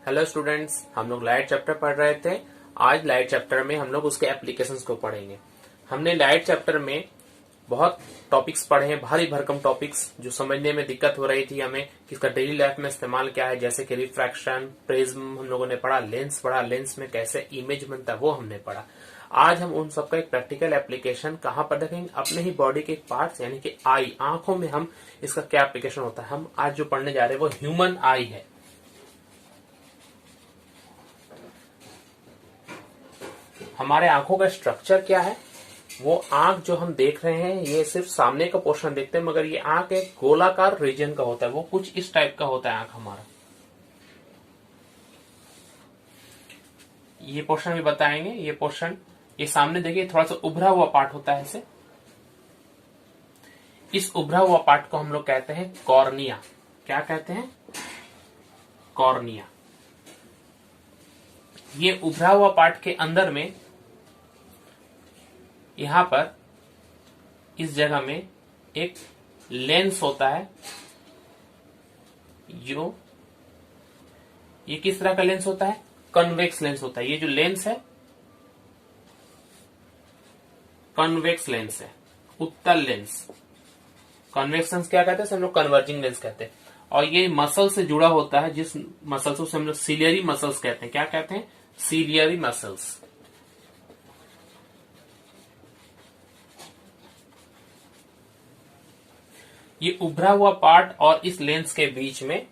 Hello students, हम लोग light chapter पढ़ रहे थे। आज लाइट चैप्टर में हम लोग उसके एप्लीकेशंस को पढ़ेंगे। हमने लाइट चैप्टर में बहुत टॉपिक्स पढ़े हैं, भारी भरकम टॉपिक्स जो समझने में दिक्कत हो रही थी हमें कि इसका डेली लाइफ में इस्तेमाल क्या है, जैसे कि रिफ्रैक्शन, प्रिज्म हम लोगों ने पढ़ा, लेंस पढ़ा, लेंस में कैसे इमेज बनता है वो हमने पढ़ा। आज हम उन सबका एक प्रैक्टिकल एप्लीकेशन कहाँ पर देखेंगे, अपने ही बॉडी के पार्ट्स यानी कि आई, आंखों में हम इसका क्या एप्लीकेशन होता है। हम आज जो पढ़ने जा रहे हैं वो ह्यूमन आई है। हमारे आंखों का स्ट्रक्चर क्या है, वो आंख जो हम देख रहे हैं ये सिर्फ सामने का पोर्शन देखते हैं, मगर ये आंख एक गोलाकार रीजन का होता है, वो कुछ इस टाइप का होता है आंख हमारा। ये पोर्शन भी बताएंगे। ये पोर्शन, ये सामने देखिए थोड़ा सा उभरा हुआ पार्ट होता है ऐसे। इस उभरा हुआ पार्ट को हम लोग कहते हैं कॉर्निया। क्या कहते हैं? कॉर्निया। ये उभरा हुआ पार्ट के अंदर में यहां पर इस जगह में एक लेंस होता है। जो ये किस तरह का लेंस होता है? कन्वेक्स लेंस होता है। ये जो लेंस है कन्वेक्स लेंस है, उत्तल लेंस। कन्वेक्स लेंस क्या कहते हैं? हम लोग कन्वर्जिंग लेंस कहते हैं। और ये मसल से जुड़ा होता है, जिस मसल से हम लोग सीलियरी मसल्स कहते हैं। क्या कहते हैं? Ciliary muscles. ये उभरा हुआ पार्ट और इस लेंस के बीच में,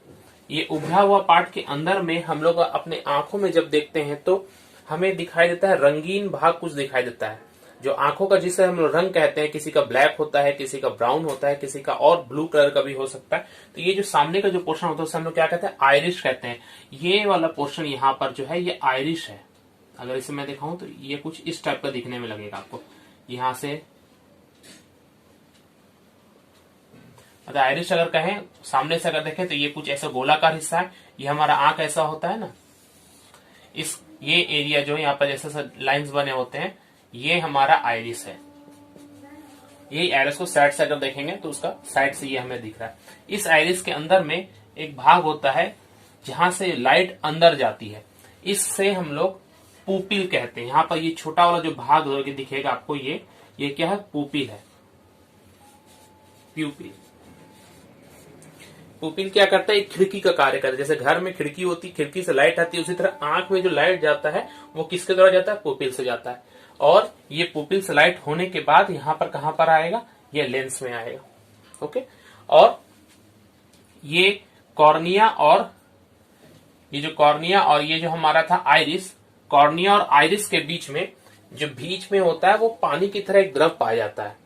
ये उभरा हुआ पार्ट के अंदर में हम लोग अपने आंखों में जब देखते हैं तो हमें दिखाई देता है रंगीन भाग कुछ दिखाई देता है, जो आंखों का जिसे हम लोग रंग कहते हैं। किसी का ब्लैक होता है, किसी का ब्राउन होता है, किसी का और ब्लू कलर का भी हो सकता है। तो ये जो सामने का जो पोर्शन होता है उसे हम लोग क्या कहते हैं? आइरिश कहते हैं। ये वाला पोर्शन यहाँ पर जो है ये आइरिश है। अगर इसे मैं दिखाऊं तो ये कुछ इस टाइप का दिखने में लगेगा आपको। यहां से आइरिश अगर कहें, सामने से अगर देखें तो ये कुछ ऐसा गोलाकार हिस्सा है। ये हमारा आंख ऐसा होता है ना, इस ये एरिया जो है यहाँ पर जैसे लाइंस बने होते हैं, ये हमारा आइरिस है। ये आइरिस को साइड से अगर देखेंगे तो उसका साइड से ये हमें दिख रहा है। इस आइरिस के अंदर में एक भाग होता है जहां से लाइट अंदर जाती है। इससे हम लोग पुपिल कहते हैं। यहाँ पर ये छोटा वाला जो भाग दिखेगा आपको, ये क्या है? पुपिल है। प्यूपिल। पुपिल क्या करता है? एक खिड़की का कार्य करता है। जैसे घर में खिड़की होती, खिड़की से लाइट आती है, उसी तरह आंख में जो लाइट जाता है वो किसके द्वारा जाता है? पुपिल से जाता है। और ये पुपिल से लाइट होने के बाद यहाँ पर कहां पर आएगा? ये लेंस में आएगा। ओके। और ये कॉर्निया और ये जो कॉर्निया और ये जो हमारा था आइरिस, कॉर्निया और आइरिस के बीच में जो बीच में होता है वो पानी की तरह एक द्रव पाया जाता है।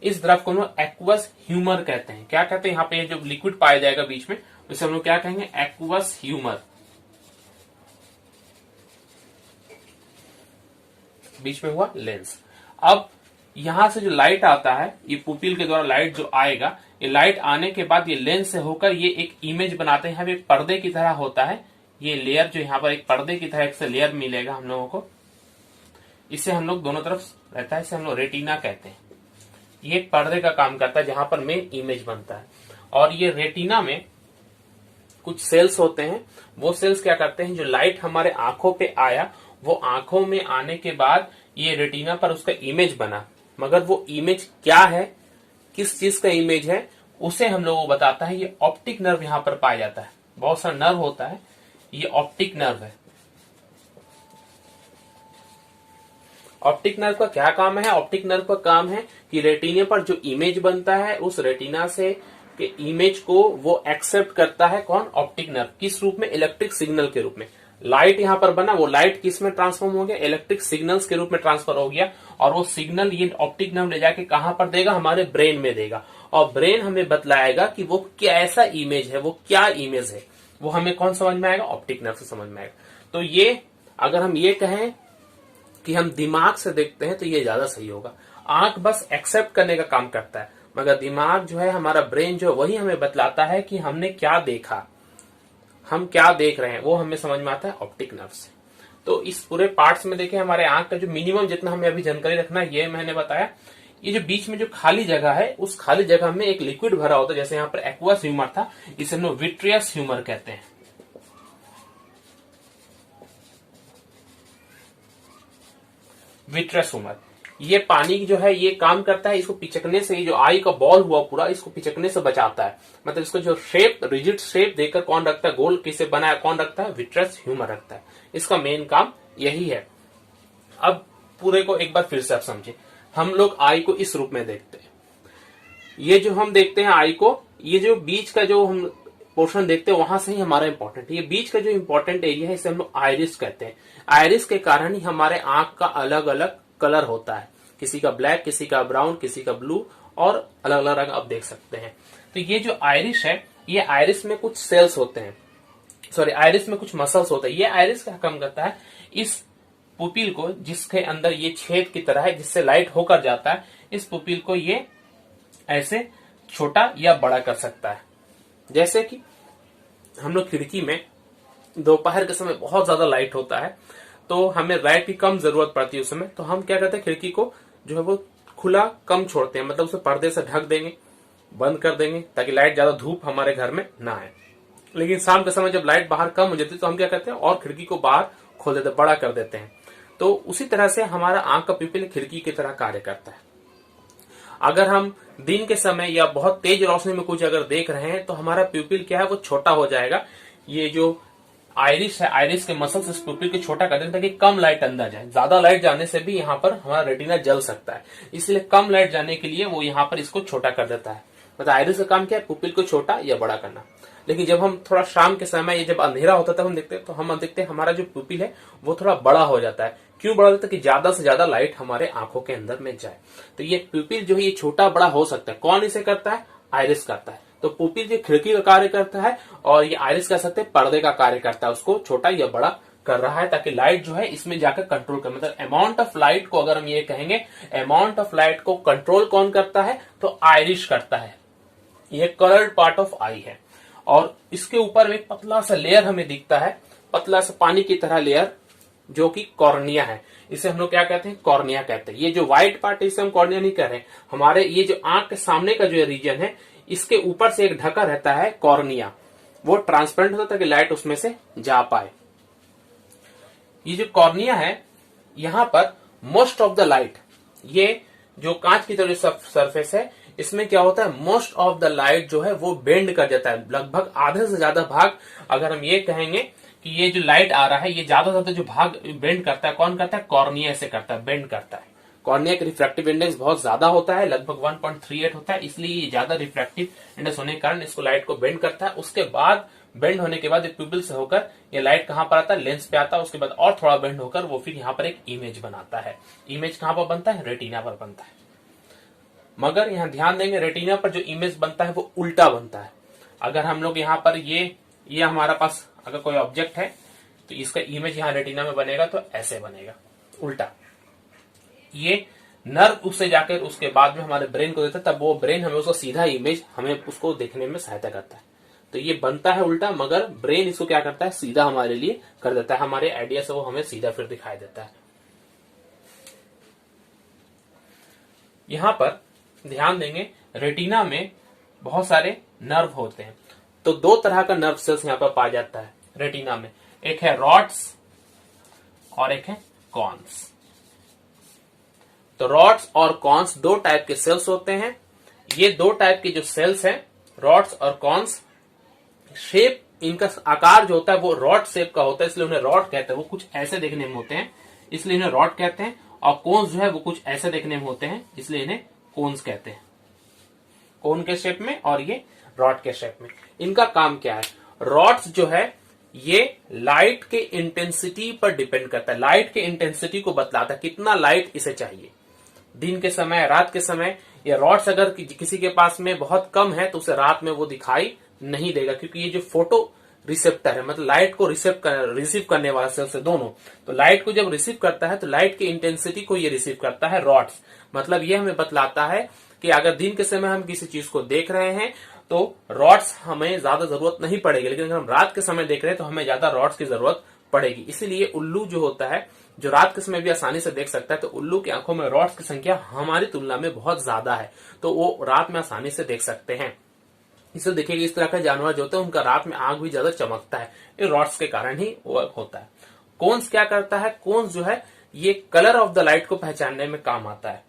इस द्रव को हम लोग एक्वस ह्यूमर कहते हैं। क्या कहते हैं? यहाँ पे जो लिक्विड पाया जाएगा बीच में उसे हम लोग क्या कहेंगे? Aqueous humour. बीच में हुआ लेंस। अब यहां से जो लाइट आता है, ये पुपिल के द्वारा लाइट जो आएगा, ये लाइट आने के बाद ये लेंस से होकर ये एक इमेज बनाते हैं। यहाँ पे एक पर्दे की तरह होता है ये लेयर, जो यहाँ पर एक पर्दे की तरह एक से लेयर मिलेगा हम लोगों को। इससे हम लोग दोनों तरफ रहता है, इसे हम लोग रेटिना कहते हैं। ये एक पर्दे का काम करता है जहां पर मेन इमेज बनता है। और ये रेटिना में कुछ सेल्स होते हैं। वो सेल्स क्या करते हैं? जो लाइट हमारे आंखों पे आया, वो आंखों में आने के बाद ये रेटिना पर उसका इमेज बना, मगर वो इमेज क्या है, किस चीज का इमेज है, उसे हम लोगों को बताता है ये ऑप्टिक नर्व। यहां पर पाया जाता है, बहुत सारा नर्व होता है, ये ऑप्टिक नर्व है। ऑप्टिक नर्व का क्या काम है? ऑप्टिक नर्व का काम है कि रेटिना पर जो इमेज बनता है, उस रेटिना से के इमेज को वो एक्सेप्ट करता है। कौन? Optic nerve. किस रूप में? इलेक्ट्रिक सिग्नल के रूप में। लाइट यहां पर बना, वो लाइट किस में ट्रांसफॉर्म हो गया? इलेक्ट्रिक सिग्नल्स के रूप में ट्रांसफर हो गया। और वो सिग्नल ये ऑप्टिक नर्व ले जाके कहां पर देगा? हमारे ब्रेन में देगा। और ब्रेन हमें बतलाएगा कि वो कैसा इमेज है, वो क्या इमेज है, वो हमें कौन समझ में आएगा? ऑप्टिक नर्व से समझ में आएगा। तो ये अगर हम ये कहें कि हम दिमाग से देखते हैं तो ये ज्यादा सही होगा। आंख बस एक्सेप्ट करने का काम करता है, मगर दिमाग जो है, हमारा ब्रेन जो है, वही हमें बतलाता है कि हमने क्या देखा, हम क्या देख रहे हैं, वो हमें समझ में आता है ऑप्टिक नर्व से। तो इस पूरे पार्ट्स में देखें, हमारे आंख का जो मिनिमम जितना हमें अभी जानकारी रखना है ये मैंने बताया। ये जो बीच में जो खाली जगह है, उस खाली जगह में एक लिक्विड भरा होता है। जैसे यहाँ पर एक्वस ह्यूमर था, इसे हम लोग विट्रियस ह्यूमर कहते हैं। Vitreous humour. ये पानी जो है ये काम करता है, इसको पिचकने से, ये जो आई का बॉल हुआ पूरा, इसको पिचकने से बचाता है। मतलब इसको जो शेप, रिजिड शेप देकर कौन रखता है, गोल किसे बनाया कौन रखता है, विट्रस ह्यूमर रखता है। इसका मेन काम यही है। अब पूरे को एक बार फिर से आप समझे, हम लोग आई को इस रूप में देखते हैं। ये जो हम देखते हैं आई को, ये जो बीच का जो हम पोर्शन देखते हैं वहां से ही हमारा इंपॉर्टेंट, ये बीच का जो इंपॉर्टेंट एरिया है इसे हम लोग आइरिस कहते हैं। आइरिस के कारण ही हमारे आंख का अलग अलग कलर होता है, किसी का ब्लैक, किसी का ब्राउन, किसी का ब्लू, और अलग अलग रंग आप देख सकते हैं। तो ये जो आइरिस है, ये आइरिस में कुछ सेल्स होते हैं, सॉरी आइरिस में कुछ मसल्स होते हैं। ये आइरिस क्या काम करता है, इस पुपिल को, जिसके अंदर ये छेद की तरह है जिससे लाइट होकर जाता है, इस पुपिल को ये ऐसे छोटा या बड़ा कर सकता है। जैसे कि हम लोग खिड़की में दोपहर के समय बहुत ज्यादा लाइट होता है, तो हमें लाइट की कम जरूरत पड़ती है उस समय, तो हम क्या करते हैं, खिड़की को जो है वो खुला कम छोड़ते हैं, मतलब उसे पर्दे से ढक देंगे, बंद कर देंगे, ताकि लाइट ज्यादा धूप हमारे घर में ना आए। लेकिन शाम के समय जब लाइट बाहर कम हो जाती है तो हम क्या करते हैं, और खिड़की को बाहर खोल देते हैं, बड़ा कर देते हैं। तो उसी तरह से हमारा आंख का पिपिल खिड़की की तरह कार्य करता है। अगर हम दिन के समय या बहुत तेज रोशनी में कुछ अगर देख रहे हैं तो हमारा प्यूपिल क्या है, वो छोटा हो जाएगा। ये जो आइरिस है, आइरिस के मसल्स इस प्यूपिल को छोटा कर देते हैं ताकि कम लाइट अंदर जाए। ज्यादा लाइट जाने से भी यहाँ पर हमारा रेटिना जल सकता है, इसलिए कम लाइट जाने के लिए वो यहाँ पर इसको छोटा कर देता है। मतलब आइरिस का काम क्या है, प्यूपिल को छोटा या बड़ा करना। लेकिन जब हम थोड़ा शाम के समय, ये जब अंधेरा होता है हम देखते हैं, तो हम देखते हैं हमारा जो प्यूपिल है वो थोड़ा बड़ा हो जाता है। क्यों बड़ा होता है, कि ज्यादा से ज्यादा लाइट हमारे आंखों के अंदर में जाए। तो ये प्यूपिल जो है ये छोटा बड़ा हो सकता है। कौन इसे करता है, आइरिस करता है। तो प्यूपिल जो खिड़की का कार्य करता है, और ये आइरिस कह सकते हैं पर्दे का कार्य करता है, उसको छोटा या बड़ा कर रहा है ताकि लाइट जो है इसमें जाकर कंट्रोल कर। मतलब अमाउंट ऑफ लाइट को अगर हम ये कहेंगे, अमाउंट ऑफ लाइट को कंट्रोल कौन करता है, तो आइरिस करता है। ये कलर्ड पार्ट ऑफ आई है, और इसके ऊपर एक पतला सा लेयर हमें दिखता है, पतला सा पानी की तरह लेयर, जो कि कॉर्निया है। इसे हम लोग क्या कहते हैं, कॉर्निया कहते हैं। ये जो व्हाइट पार्ट है इसे हम कॉर्निया नहीं कह रहे, हमारे ये जो आंख के सामने का जो रीजन है, इसके ऊपर से एक ढका रहता है कॉर्निया, वो ट्रांसपेरेंट होता है ताकि लाइट उसमें से जा पाए। ये जो कॉर्निया है, यहां पर मोस्ट ऑफ द लाइट, ये जो कांच की तरह सरफेस है, इसमें क्या होता है, मोस्ट ऑफ द लाइट जो है वो बेंड कर जाता है। लगभग आधे से ज्यादा भाग, अगर हम ये कहेंगे कि ये जो लाइट आ रहा है, ये ज्यादा से ज्यादा जो भाग बेंड करता है, कौन करता है, कॉर्निया से करता है, बेंड करता है। कॉर्निया का रिफ्रैक्टिव इंडेक्स बहुत ज्यादा होता है, लगभग 1.38 होता है, इसलिए ये ज्यादा रिफ्रैक्टिव इंडेक्स होने के कारण इसको लाइट को बेंड करता है। उसके बाद बेंड होने के बाद प्यूपिल से होकर ये लाइट कहां पर आता है, लेंस पे आता है। उसके बाद और थोड़ा बेंड होकर वो फिर यहाँ पर एक इमेज बनाता है। इमेज कहां पर बनता है, रेटिना पर बनता है। मगर यहाँ ध्यान देंगे, रेटिना पर जो इमेज बनता है वो उल्टा बनता है। अगर हम लोग यहाँ पर ये हमारा पास अगर कोई ऑब्जेक्ट है तो इसका इमेज यहाँ रेटिना में बनेगा तो ऐसे बनेगा, उल्टा। ये नर्व उससे जाकर उसके बाद में हमारे ब्रेन को देता है, तब वो ब्रेन हमें उसका सीधा इमेज हमें उसको देखने में सहायता करता है। तो ये बनता है उल्टा, मगर ब्रेन इसको क्या करता है, सीधा हमारे लिए कर देता है। हमारे आइडिया से वो हमें सीधा फिर दिखाई देता है। यहां पर ध्यान देंगे, रेटिना में बहुत सारे नर्व होते हैं। तो दो तरह का नर्व सेल्स यहां पर पाया जाता है रेटिना में, एक है रॉड्स और एक है कॉन्स। तो रॉड्स और कॉन्स दो टाइप के सेल्स होते हैं। ये दो टाइप के जो सेल्स हैं, रॉड्स और कॉन्स, शेप, इनका आकार जो होता है वो रॉड शेप का होता है, इसलिए उन्हें रॉड कहते हैं। वो कुछ ऐसे देखने में होते हैं, इसलिए इन्हें रॉड कहते हैं। और कोन्स जो है वो कुछ ऐसे देखने में होते हैं, इसलिए इन्हें कोन्स कहते हैं। कोन के शेप में और ये रॉड के शेप में। इनका काम क्या है, रॉड्स जो है ये लाइट के इंटेंसिटी पर डिपेंड करता है। लाइट के इंटेंसिटी को बतलाता है, कितना लाइट इसे चाहिए, दिन के समय, रात के समय। ये रॉड्स अगर किसी के पास में बहुत कम है तो उसे रात में वो दिखाई नहीं देगा, क्योंकि ये जो फोटो रिसेप्टर है, मतलब लाइट को रिसीव करने वाला सेल्स है दोनों। तो लाइट को जब रिसीव करता है तो लाइट की इंटेंसिटी को ये रिसीव करता है रॉड्स। मतलब ये हमें बतलाता है कि अगर दिन के समय हम किसी चीज को देख रहे हैं तो रॉड्स हमें ज्यादा जरूरत नहीं पड़ेगी, लेकिन अगर हम रात के समय देख रहे हैं तो हमें ज्यादा रॉड्स की जरूरत पड़ेगी। इसीलिए उल्लू जो होता है, जो रात के समय भी आसानी से देख सकता है, तो उल्लू की आंखों में रॉड्स की संख्या हमारी तुलना में बहुत ज्यादा है, तो वो रात में आसानी से देख सकते हैं। इसे देखिए, इस तरह का जानवर जो होता है उनका रात में आंख भी ज्यादा चमकता है, ये रॉड्स के कारण ही वो होता है। कोन्स क्या करता है, कोन्स जो है ये कलर ऑफ द लाइट को पहचानने में काम आता है।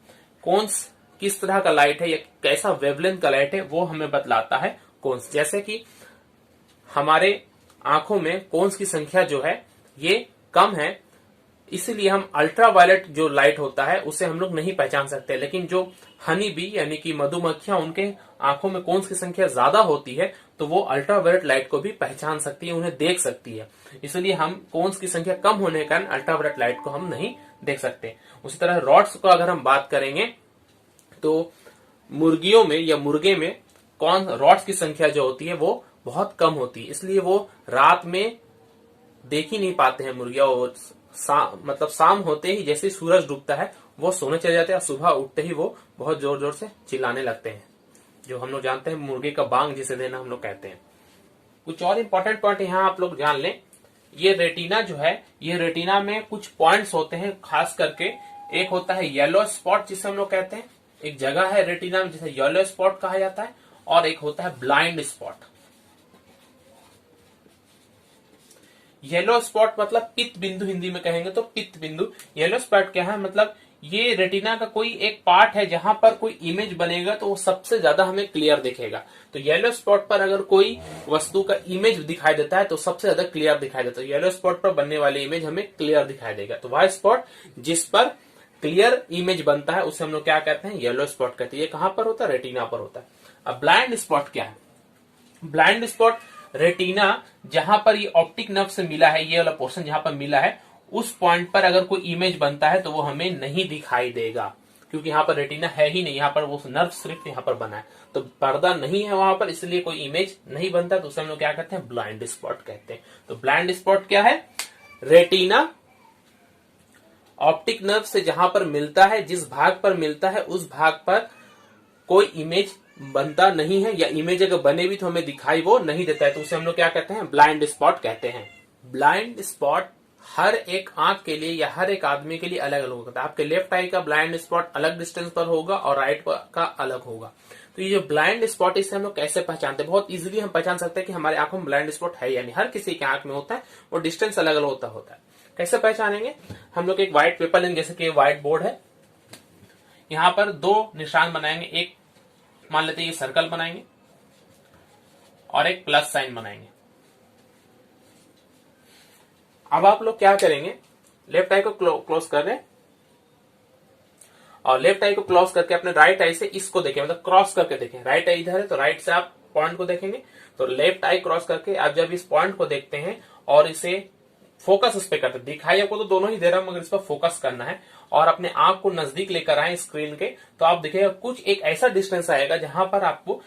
कोन्स किस तरह का लाइट है या कैसा वेवलेंथ का लाइट है वो हमें बतलाता है कोन्स। जैसे कि हमारे आंखों में कोन्स की संख्या जो है ये कम है, इसीलिए हम अल्ट्रावायलेट जो लाइट होता है उसे हम लोग नहीं पहचान सकते। लेकिन जो हनी बी यानी कि मधुमक्खियां, उनके आंखों में कोन्स की संख्या ज्यादा होती है तो वो अल्ट्रावायलेट लाइट को भी पहचान सकती है, उन्हें देख सकती है। इसलिए हम कोन्स की संख्या कम होने के कारण अल्ट्रावायलेट लाइट को हम नहीं देख सकते। उसी तरह रॉड्स को अगर हम बात करेंगे तो मुर्गियों में या मुर्गे में कौन रॉड्स की संख्या जो होती है वो बहुत कम होती है, इसलिए वो रात में देख ही नहीं पाते हैं मुर्गियां। मतलब शाम होते ही जैसे सूरज डूबता है वो सोने चले जाते हैं, सुबह उठते ही वो बहुत जोर जोर से चिल्लाने लगते हैं, जो हम लोग जानते हैं मुर्गे का बांग जिसे देना हम लोग कहते हैं। कुछ और इंपॉर्टेंट पॉइंट यहाँ आप लोग जान लें। ये रेटिना जो है, ये रेटिना में कुछ पॉइंट्स होते हैं, खास करके एक होता है येलो स्पॉट जिसे हम लोग कहते हैं, एक जगह है रेटिना में जिसे येलो स्पॉट कहा जाता है, और एक होता है ब्लाइंड स्पॉट। येलो स्पॉट मतलब पित्त बिंदु, हिंदी में कहेंगे तो पित्त बिंदु। येलो स्पॉट क्या है, मतलब ये रेटिना का कोई एक पार्ट है जहां पर कोई इमेज बनेगा तो वो सबसे ज्यादा हमें क्लियर दिखेगा। तो येलो स्पॉट पर अगर कोई वस्तु का इमेज दिखाई देता है तो सबसे ज्यादा क्लियर दिखाई देता है। येलो स्पॉट पर बनने वाली इमेज हमें क्लियर दिखाई देगा। तो वह स्पॉट जिस पर क्लियर इमेज बनता है उसे हम लोग क्या कहते हैं, येलो स्पॉट कहते हैं। ये कहां पर होता है, रेटिना पर होता है। अब ब्लाइंड स्पॉट क्या है, ब्लाइंड स्पॉट रेटिना जहां पर ये ऑप्टिक नर्व से मिला है, ये वाला पोर्शन जहां पर मिला है, उस पॉइंट पर अगर कोई इमेज बनता है तो वो हमें नहीं दिखाई देगा, क्योंकि यहाँ पर रेटिना है ही नहीं, यहाँ पर वो नर्व सिर्फ यहाँ पर बना है, तो पर्दा नहीं है वहां पर, इसलिए कोई इमेज नहीं बनता। तो उसे हम लोग क्या कहते हैं, ब्लाइंड स्पॉट कहते हैं। तो ब्लाइंड स्पॉट क्या है, रेटिना ऑप्टिक नर्व से जहां पर मिलता है, जिस भाग पर मिलता है उस भाग पर कोई इमेज बनता नहीं है, या इमेज अगर बने भी तो हमें दिखाई वो नहीं देता है, तो उसे हम लोग क्या कहते हैं, ब्लाइंड स्पॉट कहते हैं। ब्लाइंड स्पॉट हर एक आंख के लिए या हर एक आदमी के लिए अलग अलग होता है। आपके लेफ्ट आई का ब्लाइंड स्पॉट अलग डिस्टेंस पर होगा और राइट का अलग होगा। तो ये जो ब्लाइंड स्पॉट इसे हम लोग कैसे पहचानते हैं, बहुत इजीली हम पहचान सकते हैं कि हमारे आंखों में ब्लाइंड स्पॉट है, यानी हर किसी के आंख में होता है, वो डिस्टेंस अलग अलग होता है। कैसे पहचानेंगे, हम लोग एक व्हाइट पेपर लेंगे, जैसे कि व्हाइट बोर्ड है, यहाँ पर दो निशान बनाएंगे, एक मान लेते हैं ये सर्कल बनाएंगे और एक प्लस साइन बनाएंगे। अब आप लोग क्या करेंगे, लेफ्ट आई को क्लोज कर रहे हैं और लेफ्ट आई को क्लोज करके अपने राइट आई से इसको देखें, मतलब क्रॉस करके देखें। राइट आई इधर है तो राइट से आप पॉइंट को देखेंगे, तो लेफ्ट आई क्रॉस करके आप जब इस पॉइंट को देखते हैं और इसे फोकस उस पर करते हैं, दिखाई आपको तो दोनों ही दे रहा हूं मगर इस पर फोकस करना है और अपने आंख को नजदीक लेकर आए स्क्रीन के, तो आप देखिएगा कुछ एक ऐसा डिस्टेंस आएगा जहां पर आपको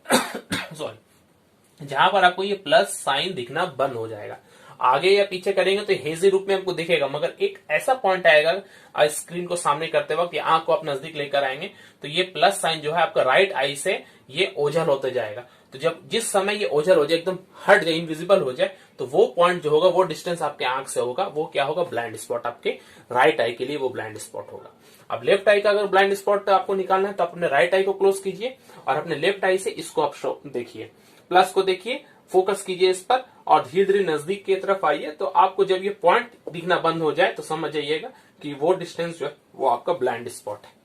सॉरी जहां पर आपको ये प्लस साइन दिखना बंद हो जाएगा। आगे या पीछे करेंगे तो हेजी रूप में आपको दिखेगा, मगर एक ऐसा पॉइंट आएगा स्क्रीन को सामने करते वक्त, या आंख को आप नजदीक लेकर आएंगे तो ये प्लस साइन जो है आपका राइट आई से ये ओझल होते जाएगा। तो जब जिस समय ये ओझल हो जाए, एकदम हट जाए, इनविजिबल हो जाए, तो वो पॉइंट जो होगा, वो डिस्टेंस आपके आंख से होगा, वो क्या होगा, ब्लाइंड स्पॉट। आपके राइट आई के लिए वो ब्लाइंड स्पॉट होगा। अब लेफ्ट आई का अगर ब्लाइंड स्पॉट आपको निकालना है तो अपने राइट आई को क्लोज कीजिए और अपने लेफ्ट आई से इसको आप देखिए, प्लस को देखिए, फोकस कीजिए इस पर और धीरे धीरे नजदीक की तरफ आइए। तो आपको जब ये पॉइंट दिखना बंद हो जाए तो समझ जाइएगा कि वो डिस्टेंस जो है वो आपका ब्लाइंड स्पॉट है।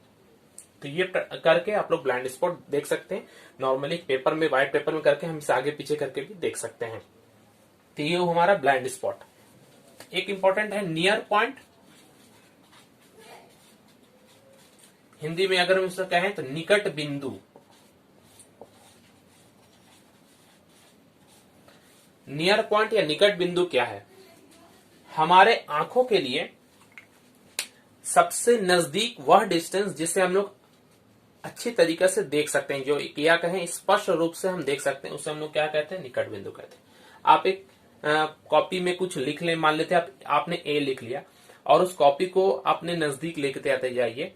तो ये करके आप लोग ब्लाइंड स्पॉट देख सकते हैं। नॉर्मली पेपर में, व्हाइट पेपर में करके हम इसे आगे पीछे करके भी देख सकते हैं। तो ये हमारा ब्लाइंड स्पॉट। एक इंपॉर्टेंट है नियर पॉइंट, हिंदी में अगर हम इसे कहें तो निकट बिंदु। नियर पॉइंट या निकट बिंदु क्या है, हमारे आंखों के लिए सबसे नजदीक वह डिस्टेंस जिसे हम लोग अच्छी तरीके से देख सकते हैं, जो क्या कहें स्पष्ट रूप से हम देख सकते हैं, उसे हम लोग क्या कहते हैं, निकट बिंदु कहते हैं। आप एक कॉपी में कुछ लिख लें, मान लेते हैं आपने ए लिख लिया और उस कॉपी को अपने नजदीक लेते आते जाइए,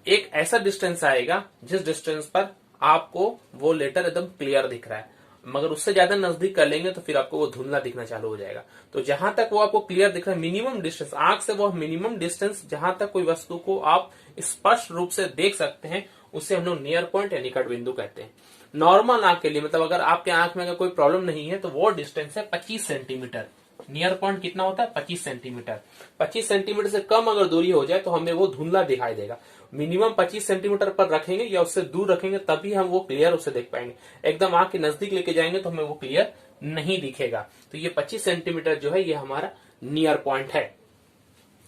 एक ऐसा डिस्टेंस आएगा जिस डिस्टेंस पर आपको वो लेटर एकदम क्लियर दिख रहा है, मगर उससे ज्यादा नजदीक कर लेंगे तो फिर आपको वो धुंधला दिखना चालू हो जाएगा। तो जहां तक वो आपको क्लियर दिख रहा है, मिनिमम डिस्टेंस आंख से, वो मिनिमम डिस्टेंस जहां तक कोई वस्तु को आप स्पष्ट रूप से देख सकते हैं, उसे हम लोग नियर पॉइंट या निकट बिंदु कहते हैं। नॉर्मल आंख के लिए, मतलब अगर आपके आंख में अगर कोई प्रॉब्लम नहीं है तो वो डिस्टेंस है 25 सेंटीमीटर। नियर पॉइंट कितना होता है 25 सेंटीमीटर। 25 सेंटीमीटर से कम अगर दूरी हो जाए तो हमें वो धुंधला दिखाई देगा। मिनिमम 25 सेंटीमीटर पर रखेंगे या उससे दूर रखेंगे तभी हम वो क्लियर उसे देख पाएंगे। एकदम आंख के नजदीक लेके जाएंगे तो हमें वो क्लियर नहीं दिखेगा। तो ये 25 सेंटीमीटर जो है ये हमारा नियर पॉइंट है।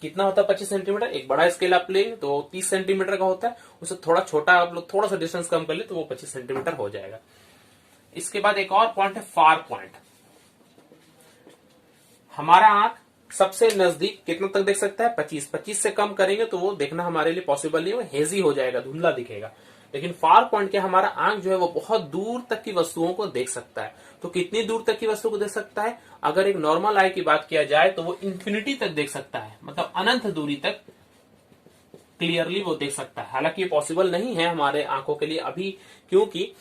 कितना होता है 25 सेंटीमीटर? एक बड़ा स्केल आप लेंगे तो 30 सेंटीमीटर का होता है, उससे थोड़ा छोटा आप लोग थोड़ा सा डिस्टेंस कम कर ले तो वो 25 सेंटीमीटर हो जाएगा। इसके बाद एक और पॉइंट है फार पॉइंट। हमारा आंख सबसे नजदीक कितना तक देख सकता है 25। 25 से कम करेंगे तो वो देखना हमारे लिए पॉसिबल नहीं, वो हेजी हो जाएगा, धुंधला दिखेगा। लेकिन फार पॉइंट के हमारा आंख जो है वो बहुत दूर तक की वस्तुओं को देख सकता है। तो कितनी दूर तक की वस्तु को देख सकता है? अगर एक नॉर्मल आई की बात किया जाए तो वो इंफिनिटी तक देख सकता है, मतलब अनंत दूरी तक क्लियरली वो देख सकता है। हालांकि ये पॉसिबल नहीं है हमारे आंखों के लिए अभी, क्योंकि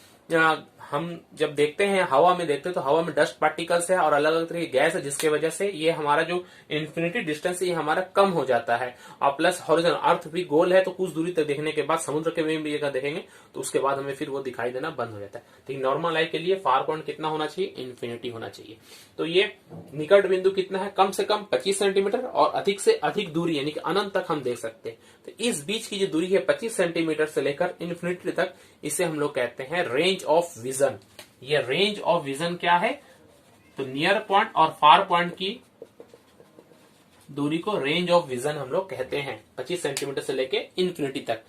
हम जब देखते हैं हवा में देखते हैं तो हवा में डस्ट पार्टिकल्स है और अलग अलग तरह की गैस है, जिसके वजह से ये हमारा जो इन्फिनिटी डिस्टेंस है ये हमारा कम हो जाता है। और प्लस हॉरिजॉन्टल अर्थ भी गोल है तो कुछ दूरी तक देखने के बाद समुद्र के में भी अगर देखेंगे तो उसके बाद हमें फिर वो दिखाई देना बंद हो जाता है। तो नॉर्मल आई के लिए फार पॉइंट कितना होना चाहिए? इन्फिनिटी होना चाहिए। तो ये निकट बिंदु कितना है? कम से कम 25 सेंटीमीटर और अधिक से अधिक दूरी यानी कि अनंत तक हम देख सकते हैं। तो इस बीच की जो दूरी है 25 सेंटीमीटर से लेकर इन्फिनिटी तक, इसे हम लोग कहते हैं रेंज ऑफ विजन। ये रेंज ऑफ विजन क्या है? तो नियर पॉइंट और फार पॉइंट की दूरी को रेंज ऑफ विजन हम लोग कहते हैं, 25 सेंटीमीटर से लेकर इन्फिनिटी तक।